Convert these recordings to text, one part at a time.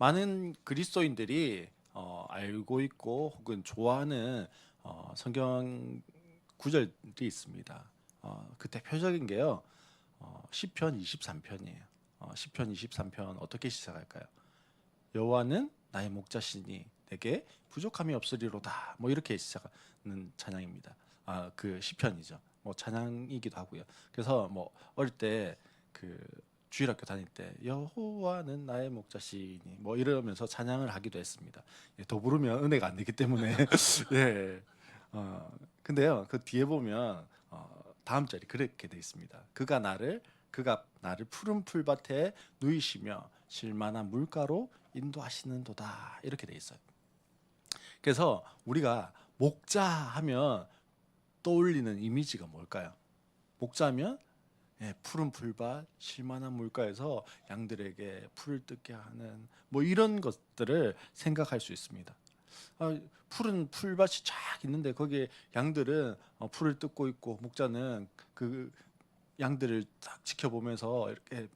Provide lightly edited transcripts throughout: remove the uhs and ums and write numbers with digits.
많은 그리스도인들이 알고 있고 혹은 좋아하는 성경 구절이 있습니다. 그 대표적인 게요. 시편 23편이에요. 시편 23편 어떻게 시작할까요? 여호와는 나의 목자시니 내게 부족함이 없으리로다. 뭐 이렇게 시작하는 찬양입니다. 그 시편이죠. 뭐 찬양이기도 하고요. 그래서 뭐 어릴 때 그 주일학교 다닐 때 여호와는 나의 목자시니 뭐 이러면서 찬양을 하기도 했습니다. 예, 더 부르면 은혜가 안 되기 때문에 예. 근데요 그 뒤에 보면 다음 절이 그렇게 돼 있습니다. 그가 나를 푸른 풀밭에 누이시며 쉴만한 물가로 인도하시는도다 이렇게 돼 있어요. 그래서 우리가 목자 하면 떠올리는 이미지가 뭘까요? 목자면 푸른 풀밭, 쉴만한 물가에서 양들에게 풀을 뜯게 하는 뭐 이런 것들을 생각할 수 있습니다. 푸른 풀밭이 쫙 있는데 거기에 양들은 풀을 뜯고 있고 목자는 그 양들을 딱 지켜보면서 이렇게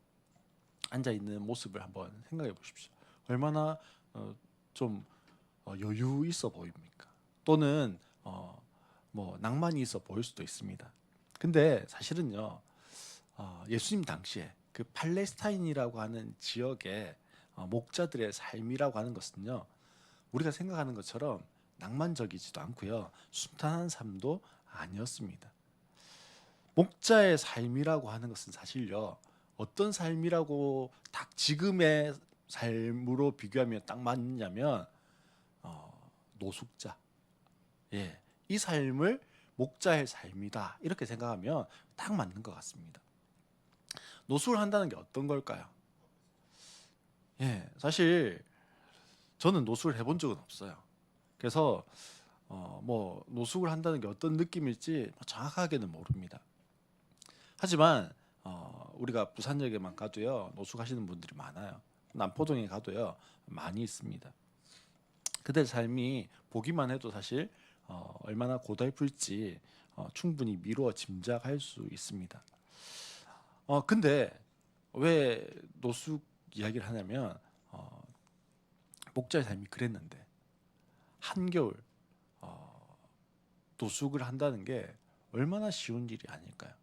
앉아 있는 모습을 한번 생각해 보십시오. 얼마나 좀 여유 있어 보입니까? 또는 뭐 낭만이 있어 보일 수도 있습니다. 근데 사실은요, 예수님 당시에 그 팔레스타인이라고 하는 지역의 목자들의 삶이라고 하는 것은요, 우리가 생각하는 것처럼 낭만적이지도 않고요, 순탄한 삶도 아니었습니다. 목자의 삶이라고 하는 것은 사실요, 어떤 삶이라고 딱 지금의 삶으로 비교하면 딱 맞냐면 노숙자, 예, 이 삶을 목자의 삶이다 이렇게 생각하면 딱 맞는 것 같습니다. 노숙을 한다는 게 어떤 걸까요? 예, 사실 저는 노숙을 해본 적은 없어요. 그래서 뭐 노숙을 한다는 게 어떤 느낌일지 정확하게는 모릅니다. 하지만 우리가 부산역에만 가도요 노숙하시는 분들이 많아요. 남포동에 가도요 많이 있습니다. 그들 삶이 보기만 해도 사실 얼마나 고달플지 충분히 미루어 짐작할 수 있습니다. 근데 왜 노숙 이야기를 하냐면 목자의 삶이 그랬는데 한겨울 노숙을 한다는 게 얼마나 쉬운 일이 아닐까요?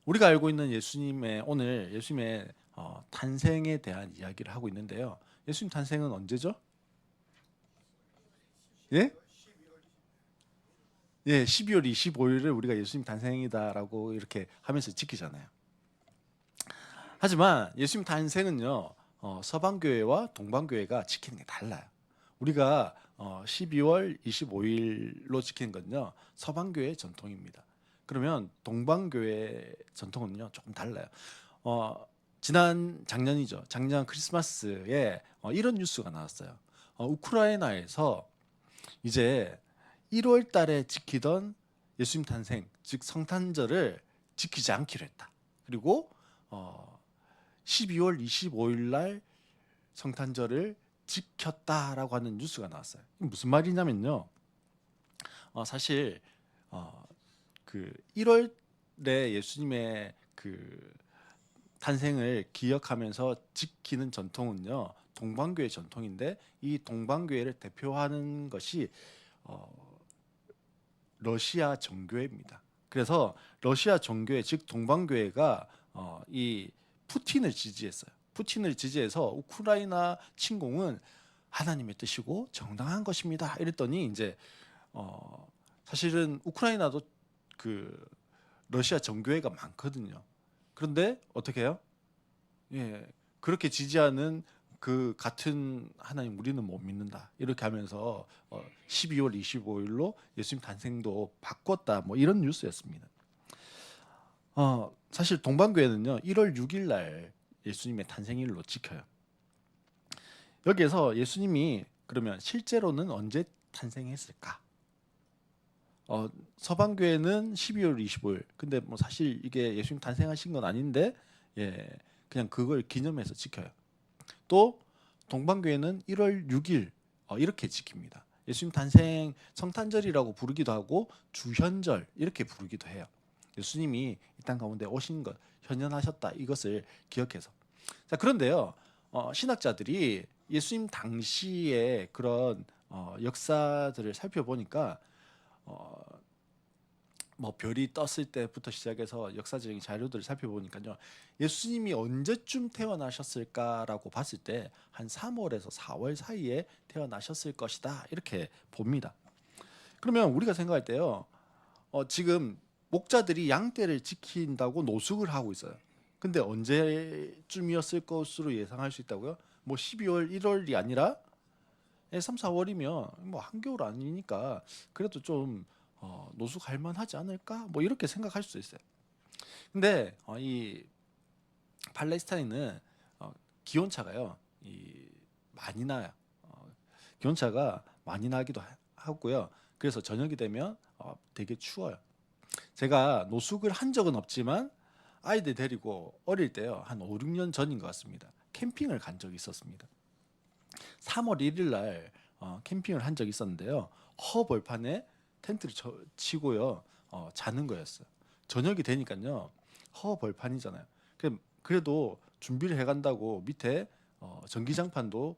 우리가 알고 있는 오늘 예수님의 탄생에 대한 이야기를 하고 있는데요. 예수님 탄생은 언제죠? 예? 예, 12월 25일을 우리가 예수님 탄생이다라고 이렇게 하면서 지키잖아요. 하지만 예수님 탄생은요, 서방교회와 동방교회가 지키는 게 달라요. 우리가 12월 25일로 지키는 건요, 서방교회 전통입니다. 그러면 동방교회 전통은요, 조금 달라요. 어, 작년이죠. 작년 크리스마스에 이런 뉴스가 나왔어요. 우크라이나에서 이제 1월 달에 지키던 예수님 탄생, 즉 성탄절을 지키지 않기로 했다. 그리고 어, 12월 25일 날 성탄절을 지켰다라고 하는 뉴스가 나왔어요. 무슨 말이냐면요. 사실 어, 그 1월에 예수님의 그 탄생을 기억하면서 지키는 전통은요. 동방교회 전통인데 이 동방교회를 대표하는 것이 어, 러시아 정교회입니다. 그래서 러시아 정교회 즉 동방교회가 이 푸틴을 지지했어요. 푸틴을 지지해서 우크라이나 침공은 하나님의 뜻이고 정당한 것입니다. 이랬더니 이제 어, 사실은 우크라이나도 그 러시아 정교회가 많거든요. 그런데 어떻게 해요? 예, 그렇게 지지하는 그 같은 하나님 우리는 못 믿는다 이렇게 하면서 12월 25일로 예수님 탄생도 바꿨다 뭐 이런 뉴스였습니다. 사실 동방교회는요 1월 6일 날 예수님의 탄생일로 지켜요. 여기에서 예수님이 그러면 실제로는 언제 탄생했을까? 서방교회는 12월 25일. 근데 뭐 사실 이게 예수님 탄생하신 건 아닌데 예, 그냥 그걸 기념해서 지켜요. 또 동방교회는 1월 6일 이렇게 지킵니다. 예수님 탄생 성탄절이라고 부르기도 하고 주현절 이렇게 부르기도 해요. 예수님이 이 땅 가운데 오신 것, 현현하셨다 이것을 기억해서. 자, 그런데요. 신학자들이 예수님 당시의 그런 역사들을 살펴보니까 어, 뭐 별이 떴을 때부터 시작해서 역사적인 자료들을 살펴보니까요. 예수님이 언제쯤 태어나셨을까라고 봤을 때 한 3월에서 4월 사이에 태어나셨을 것이다. 이렇게 봅니다. 그러면 우리가 생각할 때요. 지금 목자들이 양떼를 지킨다고 노숙을 하고 있어요. 근데 언제쯤이었을 것으로 예상할 수 있다고요? 뭐 12월, 1월이 아니라 3, 4월이면 뭐 한겨울 아니니까 그래도 좀 노숙할 만하지 않을까? 뭐 이렇게 생각할 수 있어요. 근데 이 팔레스타인은 기온차가요. 많이 나요. 기온차가 많이 나기도 하고요. 그래서 저녁이 되면 되게 추워요. 제가 노숙을 한 적은 없지만 아이들 데리고 어릴 때요. 한 5, 6년 전인 것 같습니다. 캠핑을 간 적이 있었습니다. 3월 1일 날 캠핑을 한 적이 있었는데요. 허벌판에 텐트를 치고요. 자는 거였어요. 저녁이 되니까요. 허벌판이잖아요. 그래도 준비를 해간다고 밑에 전기장판도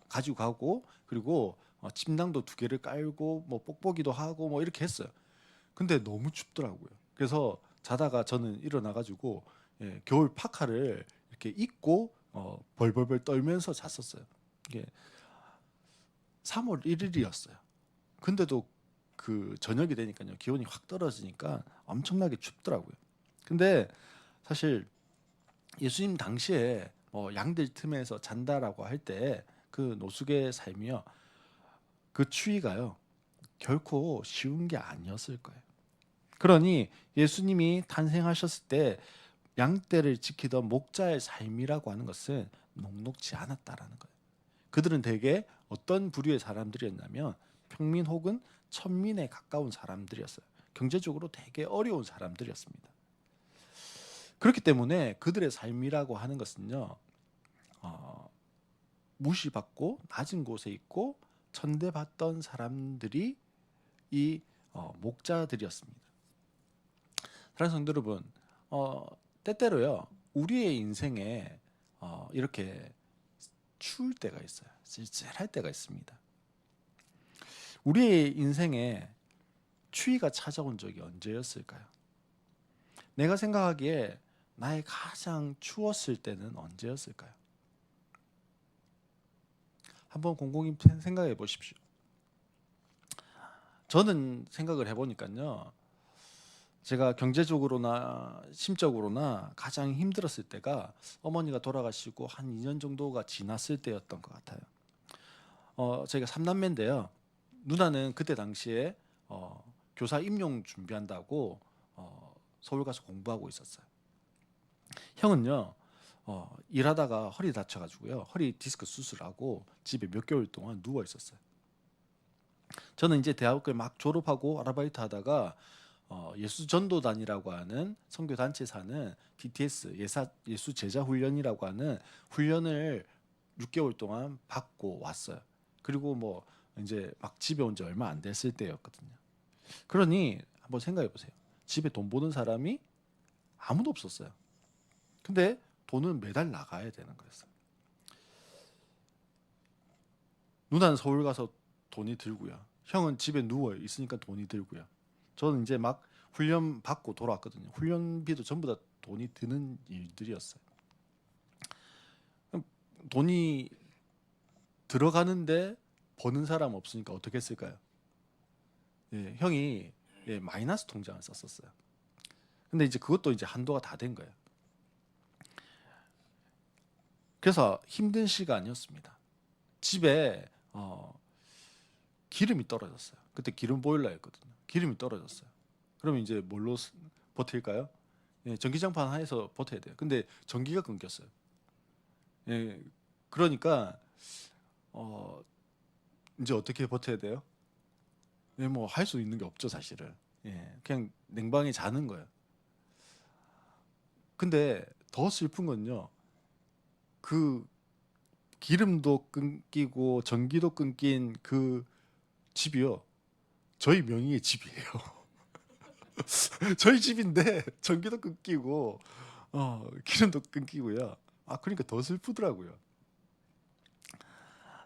가지고 가고 그리고 침낭도 2개를 깔고 뭐 뽁뽁이도 하고 뭐 이렇게 했어요. 근데 너무 춥더라고요. 그래서 자다가 저는 일어나가지고 겨울 파카를 이렇게 입고 벌벌벌 떨면서 잤었어요. 이게 3월 1일이었어요. 근데도 그 저녁이 되니까요. 기온이 확 떨어지니까 엄청나게 춥더라고요. 근데 사실 예수님 당시에 뭐 양들 틈에서 잔다라고 할 때 그 노숙의 삶이요. 그 추위가요. 결코 쉬운 게 아니었을 거예요. 그러니 예수님이 탄생하셨을 때 양떼를 지키던 목자의 삶이라고 하는 것은 녹록지 않았다라는 거예요. 그들은 대개 어떤 부류의 사람들이었냐면 평민 혹은 천민에 가까운 사람들이었어요. 경제적으로 되게 어려운 사람들이었습니다. 그렇기 때문에 그들의 삶이라고 하는 것은요, 어, 무시받고 낮은 곳에 있고 천대받던 사람들이 이 목자들이었습니다. 사랑하는 성도 여러분, 어, 때때로요 우리의 인생에 이렇게 추울 때가 있어요. 쓸쓸할 때가 있습니다. 우리의 인생에 추위가 찾아온 적이 언제였을까요? 내가 생각하기에 나의 가장 추웠을 때는 언제였을까요? 한번 곰곰이 생각해 보십시오. 저는 생각을 해보니까요. 제가 경제적으로나 심적으로나 가장 힘들었을 때가 어머니가 돌아가시고 한 2년 정도가 지났을 때였던 것 같아요. 제가 3남매인데요. 누나는 그때 당시에 교사 임용 준비한다고 서울 가서 공부하고 있었어요. 형은요, 일하다가 허리 다쳐가지고요, 허리 디스크 수술하고 집에 몇 개월 동안 누워 있었어요. 저는 이제 대학을 막 졸업하고 아르바이트 하다가 예수전도단이라고 하는 선교 단체에서 하는 DTS 예수 제자 훈련이라고 하는 훈련을 6개월 동안 받고 왔어요. 그리고 뭐 이제 막 집에 온 지 얼마 안 됐을 때였거든요. 그러니 한번 생각해 보세요. 집에 돈 버는 사람이 아무도 없었어요. 근데 돈은 매달 나가야 되는 거였어요. 누나는 서울 가서 돈이 들고요. 형은 집에 누워 있으니까 돈이 들고요. 저는 이제 막 훈련 받고 돌아왔거든요. 훈련비도 전부 다 돈이 드는 일들이었어요. 돈이 들어가는데 버는 사람 없으니까 어떻게 했을까요? 형이 마이너스 통장을 썼었어요. 근데 이제 그것도 이제 한도가 다 된 거예요. 그래서 힘든 시간이었습니다. 집에 기름이 떨어졌어요. 그때 기름 보일러였거든요. 기름이 떨어졌어요. 그러면 이제 뭘로 버틸까요? 전기장판 하에서 버텨야 돼요. 근데 전기가 끊겼어요. 그러니까 어, 이제 어떻게 버텨야 돼요? 뭐 할 수 있는 게 없죠, 사실은. 그냥 냉방에 자는 거예요. 근데 더 슬픈 건요. 그 기름도 끊기고 전기도 끊긴 그 집이요. 저희 명의의 집이에요. 저희 집인데 전기도 끊기고 기름도 끊기고요. 그러니까 더 슬프더라고요.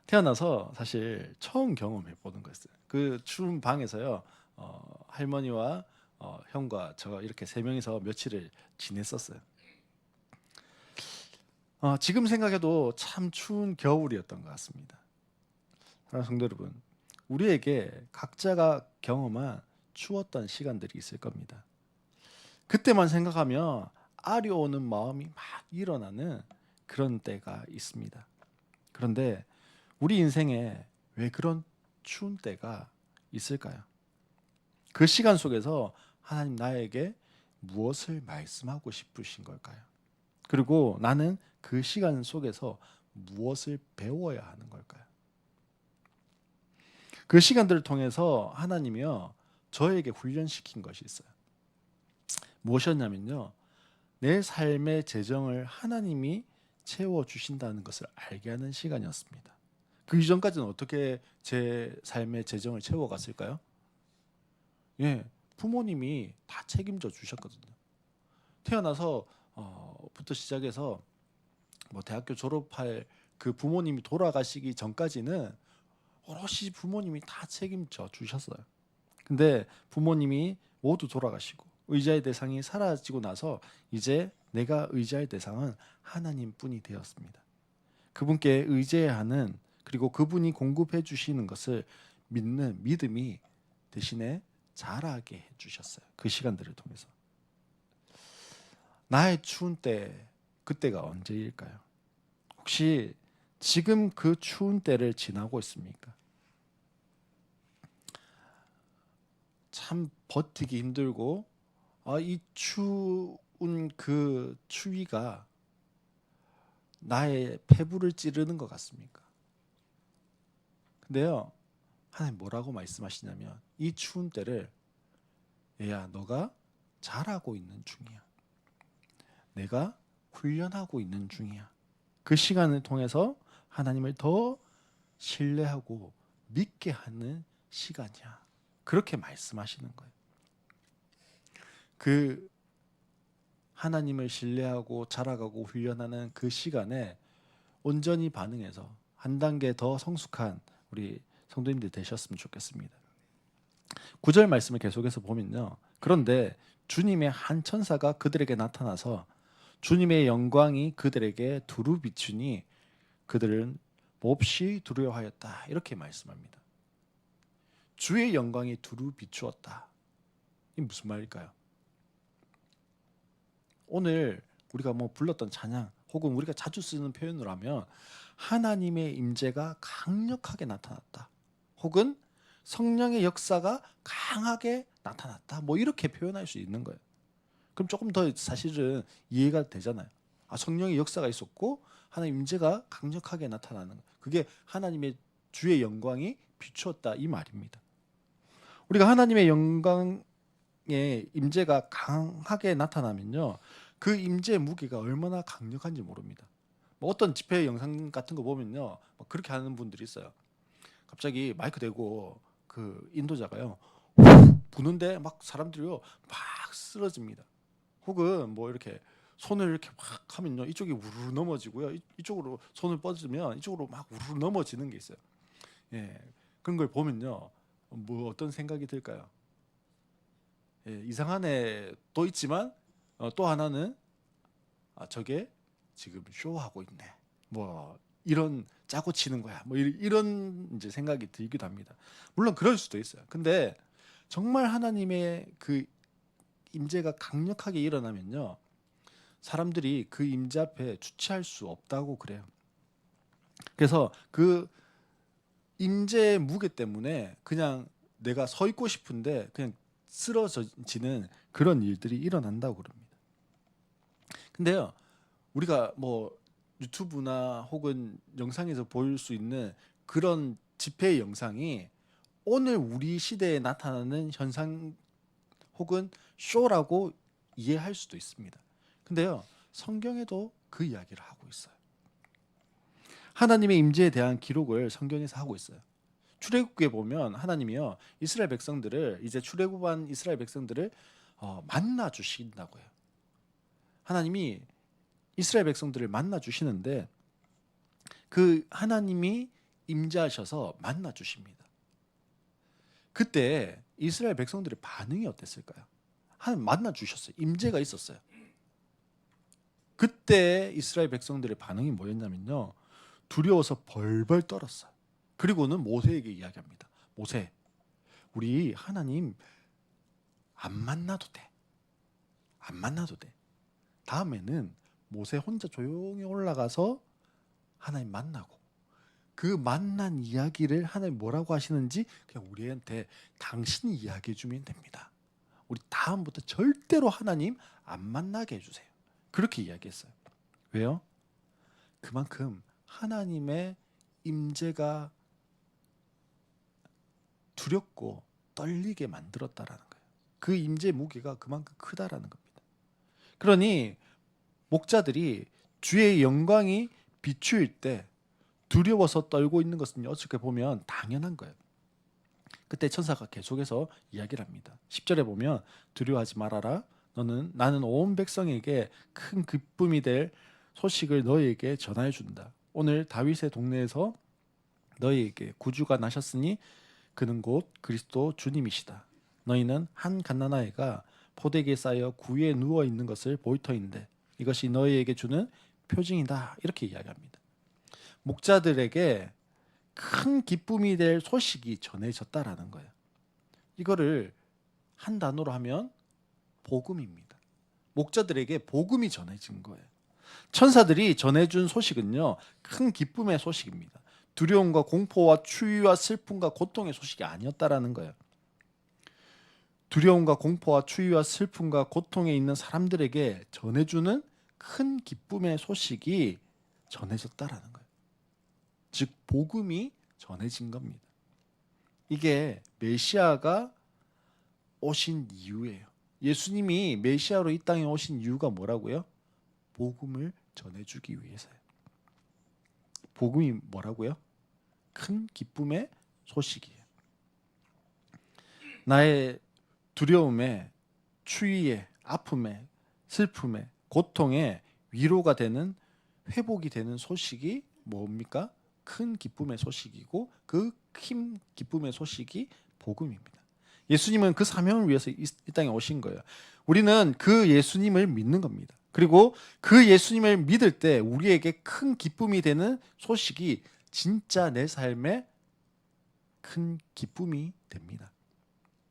태어나서 사실 처음 경험해 보는 거였어요. 그 추운 방에서요. 할머니와 형과 저 이렇게 세 명이서 며칠을 지냈었어요. 지금 생각해도 참 추운 겨울이었던 것 같습니다. 사랑하는 성도 여러분, 우리에게 각자가 경험한 추웠던 시간들이 있을 겁니다. 그때만 생각하면 아려오는 마음이 막 일어나는 그런 때가 있습니다. 그런데 우리 인생에 왜 그런 추운 때가 있을까요? 그 시간 속에서 하나님 나에게 무엇을 말씀하고 싶으신 걸까요? 그리고 나는 그 시간 속에서 무엇을 배워야 하는 걸까요? 그 시간들을 통해서 하나님이요 저에게 훈련시킨 것이 있어요. 무엇이었냐면요, 내 삶의 재정을 하나님이 채워 주신다는 것을 알게 하는 시간이었습니다. 그 이전까지는 어떻게 제 삶의 재정을 채워갔을까요? 예, 부모님이 다 책임져 주셨거든요. 태어나서 부터 시작해서 뭐 대학교 졸업할 그 부모님이 돌아가시기 전까지는 오롯이 부모님이 다 책임져 주셨어요. 근데 부모님이 모두 돌아가시고 의지의 대상이 사라지고 나서 이제 내가 의지할 대상은 하나님뿐이 되었습니다. 그분께 의지해야 하는, 그리고 그분이 공급해 주시는 것을 믿는 믿음이 대신에 자라게 해 주셨어요. 그 시간들을 통해서. 나의 추운 때, 그때가 언제일까요? 혹시 지금 그 추운 때를 지나고 있습니까? 참 버티기 힘들고 이 추운 그 추위가 나의 폐부를 찌르는 것 같습니까? 근데요, 하나님 뭐라고 말씀하시냐면 이 추운 때를 얘야 너가 잘하고 있는 중이야. 내가 훈련하고 있는 중이야. 그 시간을 통해서 하나님을 더 신뢰하고 믿게 하는 시간이야. 그렇게 말씀하시는 거예요. 그 하나님을 신뢰하고 자라가고 훈련하는 그 시간에 온전히 반응해서 한 단계 더 성숙한 우리 성도님들 되셨으면 좋겠습니다. 9절 말씀을 계속해서 보면요. 그런데 주님의 한 천사가 그들에게 나타나서 주님의 영광이 그들에게 두루 비추니 그들은 몹시 두려워하였다. 이렇게 말씀합니다. 주의 영광이 두루 비추었다. 이 무슨 말일까요? 오늘 우리가 뭐 불렀던 찬양 혹은 우리가 자주 쓰는 표현으로 하면 하나님의 임재가 강력하게 나타났다. 혹은 성령의 역사가 강하게 나타났다. 뭐 이렇게 표현할 수 있는 거예요. 그럼 조금 더 사실은 이해가 되잖아요. 성령의 역사가 있었고 하나님 임재가 강력하게 나타나는 거. 그게 하나님의 주의 영광이 비추었다 이 말입니다. 우리가 하나님의 영광의 임재가 강하게 나타나면요, 그 임재의 무게가 얼마나 강력한지 모릅니다. 뭐 어떤 집회 영상 같은 거 보면요, 막 그렇게 하는 분들이 있어요. 갑자기 마이크 대고 그 인도자가요 부는데 막 사람들이요 막 쓰러집니다. 혹은 뭐 이렇게 손을 이렇게 막 하면요 이쪽이 우르르 넘어지고요, 이쪽으로 손을 뻗으면 이쪽으로 막 우르르 넘어지는 게 있어요. 예, 그런 걸 보면요 뭐 어떤 생각이 들까요? 예, 이상한 애도 있지만 또 하나는 저게 지금 쇼하고 있네. 뭐 이런 짜고 치는 거야. 뭐 이런 이제 생각이 들기도 합니다. 물론 그럴 수도 있어요. 근데 정말 하나님의 그 임재가 강력하게 일어나면요, 사람들이 그 임재 앞에 주체할 수 없다고 그래요. 그래서 그 임재의 무게 때문에 그냥 내가 서 있고 싶은데 그냥 쓰러지는 그런 일들이 일어난다고 그럽니다. 근데요, 우리가 뭐 유튜브나 혹은 영상에서 볼 수 있는 그런 집회 영상이 오늘 우리 시대에 나타나는 현상 혹은 쇼라고 이해할 수도 있습니다. 근데요, 성경에도 그 이야기를 하고 있어요. 하나님의 임재에 대한 기록을 성경에서 하고 있어요. 출애굽기에 보면 하나님이요 이스라엘 백성들을, 이제 출애굽한 이스라엘 백성들을 만나 주신다고 해요. 하나님이 이스라엘 백성들을 만나 주시는데 그 하나님이 임재하셔서 만나 주십니다. 그때 이스라엘 백성들의 반응이 어땠을까요? 하나님 만나 주셨어요. 임재가 있었어요. 그때 이스라엘 백성들의 반응이 뭐였냐면요. 두려워서 벌벌 떨었어요. 그리고는 모세에게 이야기합니다. 모세, 우리 하나님 안 만나도 돼. 안 만나도 돼. 다음에는 모세 혼자 조용히 올라가서 하나님 만나고 그 만난 이야기를 하나님 뭐라고 하시는지 그냥 우리한테 당신이 이야기해 주면 됩니다. 우리 다음부터 절대로 하나님 안 만나게 해주세요. 그렇게 이야기했어요. 왜요? 그만큼 하나님의 임재가 두렵고 떨리게 만들었다라는 거예요. 그 임재 무게가 그만큼 크다라는 겁니다. 그러니 목자들이 주의 영광이 비추일 때 두려워서 떨고 있는 것은 어떻게 보면 당연한 거예요. 그때 천사가 계속해서 이야기를 합니다. 10절에 보면 두려워하지 말아라. 나는 온 백성에게 큰 기쁨이 될 소식을 너희에게 전하여 준다. 오늘 다윗의 동네에서 너희에게 구주가 나셨으니 그는 곧 그리스도 주님이시다. 너희는 한 갓난아이가 포대기에 쌓여 구유에 누워 있는 것을 볼 터인데 이것이 너희에게 주는 표징이다. 이렇게 이야기합니다. 목자들에게 큰 기쁨이 될 소식이 전해졌다라는 거예요. 이거를 한 단어로 하면 복음입니다. 목자들에게 복음이 전해진 거예요. 천사들이 전해준 소식은요, 큰 기쁨의 소식입니다. 두려움과 공포와 추위와 슬픔과 고통의 소식이 아니었다라는 거예요. 두려움과 공포와 추위와 슬픔과 고통에 있는 사람들에게 전해주는 큰 기쁨의 소식이 전해졌다라는 거예요. 즉 복음이 전해진 겁니다. 이게 메시아가 오신 이유예요. 예수님이 메시아로 이 땅에 오신 이유가 뭐라고요? 복음을 전해주기 위해서요. 복음이 뭐라고요? 큰 기쁨의 소식이에요. 나의 두려움에, 추위에, 아픔에, 슬픔에, 고통에 위로가 되는, 회복이 되는 소식이 뭡니까? 큰 기쁨의 소식이고 그 큰 기쁨의 소식이 복음입니다. 예수님은 그 사명을 위해서 이 땅에 오신 거예요. 우리는 그 예수님을 믿는 겁니다. 그리고 그 예수님을 믿을 때 우리에게 큰 기쁨이 되는 소식이 진짜 내 삶에 큰 기쁨이 됩니다.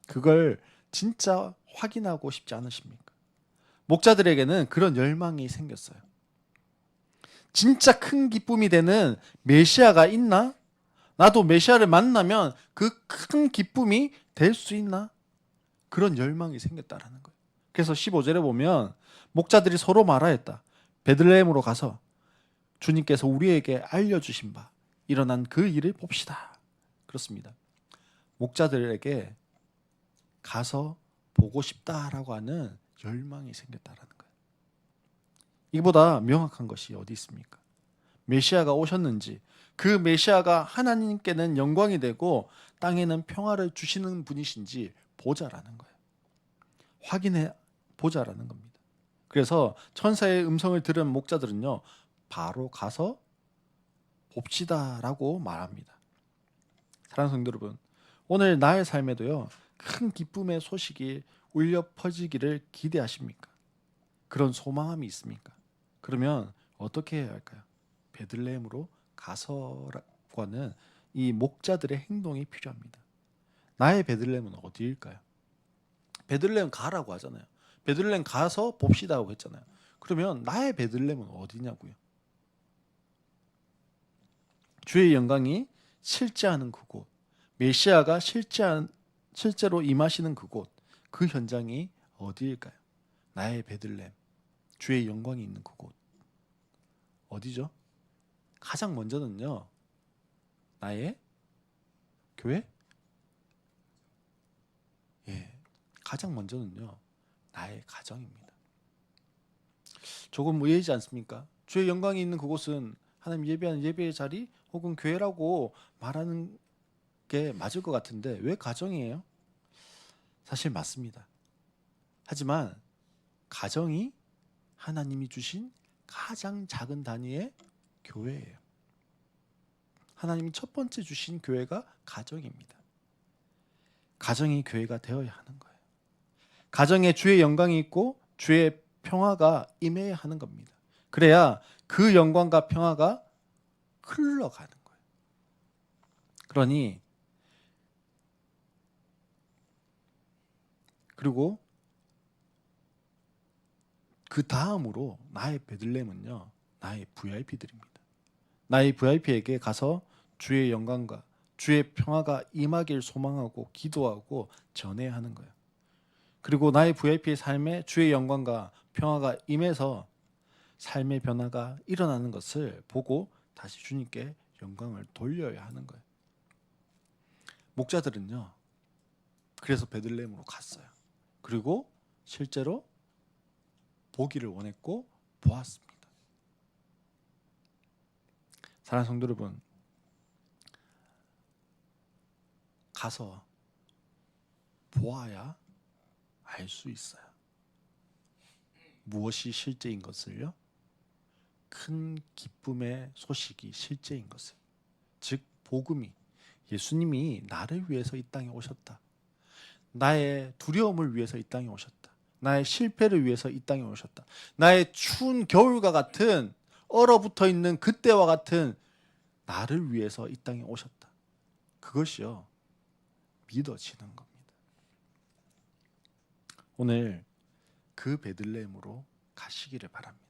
그걸 진짜 확인하고 싶지 않으십니까? 목자들에게는 그런 열망이 생겼어요. 진짜 큰 기쁨이 되는 메시아가 있나? 나도 메시아를 만나면 그 큰 기쁨이 될 수 있나? 그런 열망이 생겼다라는 거예요. 그래서 15절에 보면 목자들이 서로 말하였다. 베들레헴으로 가서 주님께서 우리에게 알려주신 바 일어난 그 일을 봅시다. 그렇습니다. 목자들에게 가서 보고 싶다라고 하는 열망이 생겼다라는 거예요. 이보다 명확한 것이 어디 있습니까? 메시아가 오셨는지, 그 메시아가 하나님께는 영광이 되고 땅에는 평화를 주시는 분이신지 보자라는 거예요. 확인해 보자라는 겁니다. 그래서 천사의 음성을 들은 목자들은요, 바로 가서 봅시다라고 말합니다. 사랑하는 성도 여러분, 오늘 나의 삶에도요, 큰 기쁨의 소식이 울려 퍼지기를 기대하십니까? 그런 소망함이 있습니까? 그러면 어떻게 해야 할까요? 베들레헴으로 가서라고 하는 이 목자들의 행동이 필요합니다. 나의 베들레헴은 어디일까요? 베들레헴 가라고 하잖아요. 베들레헴 가서 봅시다고 했잖아요. 그러면 나의 베들레헴은 어디냐고요? 주의 영광이 실제하는 그곳, 메시아가 실제로 임하시는 그곳, 그 현장이 어디일까요? 나의 베들레헴, 주의 영광이 있는 그곳 어디죠? 가장 먼저는요, 나의 교회? 가장 먼저는요, 나의 가정입니다. 조금 의외이지 않습니까? 주의 영광이 있는 그곳은 하나님 예배하는 예배의 자리 혹은 교회라고 말하는 게 맞을 것 같은데 왜 가정이에요? 사실 맞습니다. 하지만 가정이 하나님이 주신 가장 작은 단위의 교회예요. 하나님이 첫 번째 주신 교회가 가정입니다. 가정이 교회가 되어야 하는 거예요. 가정에 주의 영광이 있고 주의 평화가 임해야 하는 겁니다. 그래야 그 영광과 평화가 흘러가는 거예요. 그리고 그 다음으로 나의 베들레헴은요, 나의 VIP들입니다. 나의 VIP에게 가서 주의 영광과 주의 평화가 임하길 소망하고 기도하고 전해야 하는 거예요. 그리고 나의 VIP의 삶에 주의 영광과 평화가 임해서 삶의 변화가 일어나는 것을 보고 다시 주님께 영광을 돌려야 하는 거예요. 목자들은요, 그래서 베들레헴으로 갔어요. 그리고 실제로 보기를 원했고 보았습니다. 사랑하는 성도 여러분, 가서 보아야 알 수 있어요. 무엇이 실제인 것을요? 큰 기쁨의 소식이 실제인 것을. 즉 복음이, 예수님이 나를 위해서 이 땅에 오셨다. 나의 두려움을 위해서 이 땅에 오셨다. 나의 실패를 위해서 이 땅에 오셨다. 나의 추운 겨울과 같은 얼어붙어 있는 그때와 같은 나를 위해서 이 땅에 오셨다. 그것이요, 믿어지는 겁니다. 오늘 그 베들레헴으로 가시기를 바랍니다.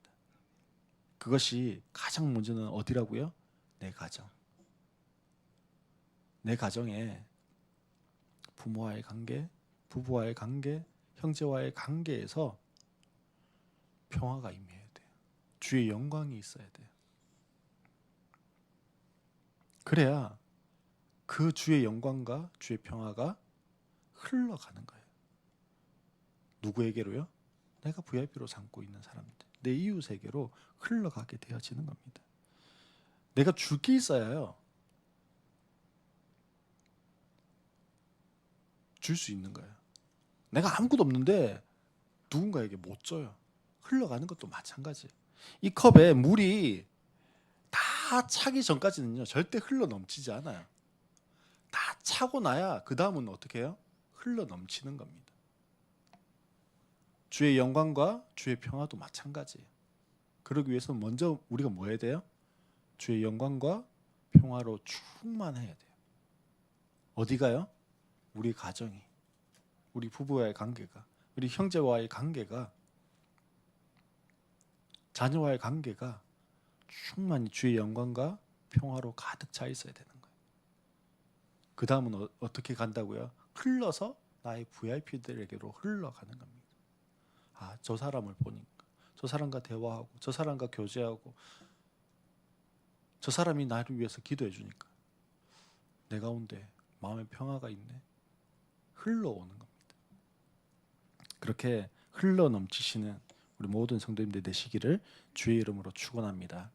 그것이 가장 먼저는 어디라고요? 내 가정. 내 가정에 부모와의 관계, 부부와의 관계, 형제와의 관계에서 평화가 임해야 돼요. 주의 영광이 있어야 돼요. 그래야 그 주의 영광과 주의 평화가 흘러가는 거예요. 누구에게로요? 내가 VIP로 삼고 있는 사람들, 내 이웃에게로 흘러가게 되어지는 겁니다. 내가 줄 게 있어야요, 줄 수 있는 거예요. 내가 아무것도 없는데 누군가에게 못 줘요. 흘러가는 것도 마찬가지. 이 컵에 물이 다 차기 전까지는요, 절대 흘러 넘치지 않아요. 다 차고 나야 그 다음은 어떻게 해요? 흘러 넘치는 겁니다. 주의 영광과 주의 평화도 마찬가지예요. 그러기 위해서 먼저 우리가 뭐 해야 돼요? 주의 영광과 평화로 충만해야 돼요. 어디가요? 우리 가정이, 우리 부부와의 관계가, 우리 형제와의 관계가, 자녀와의 관계가 충만히 주의 영광과 평화로 가득 차 있어야 되는 거예요. 그 다음은 어떻게 간다고요? 흘러서 나의 VIP들에게로 흘러가는 겁니다. 아, 저 사람을 보니까, 저 사람과 대화하고, 저 사람과 교제하고, 저 사람이 나를 위해서 기도해 주니까 내 가운데 마음의 평화가 있네. 흘러오는 겁니다. 그렇게 흘러 넘치시는 우리 모든 성도님들 되시기를 주의 이름으로 축원합니다.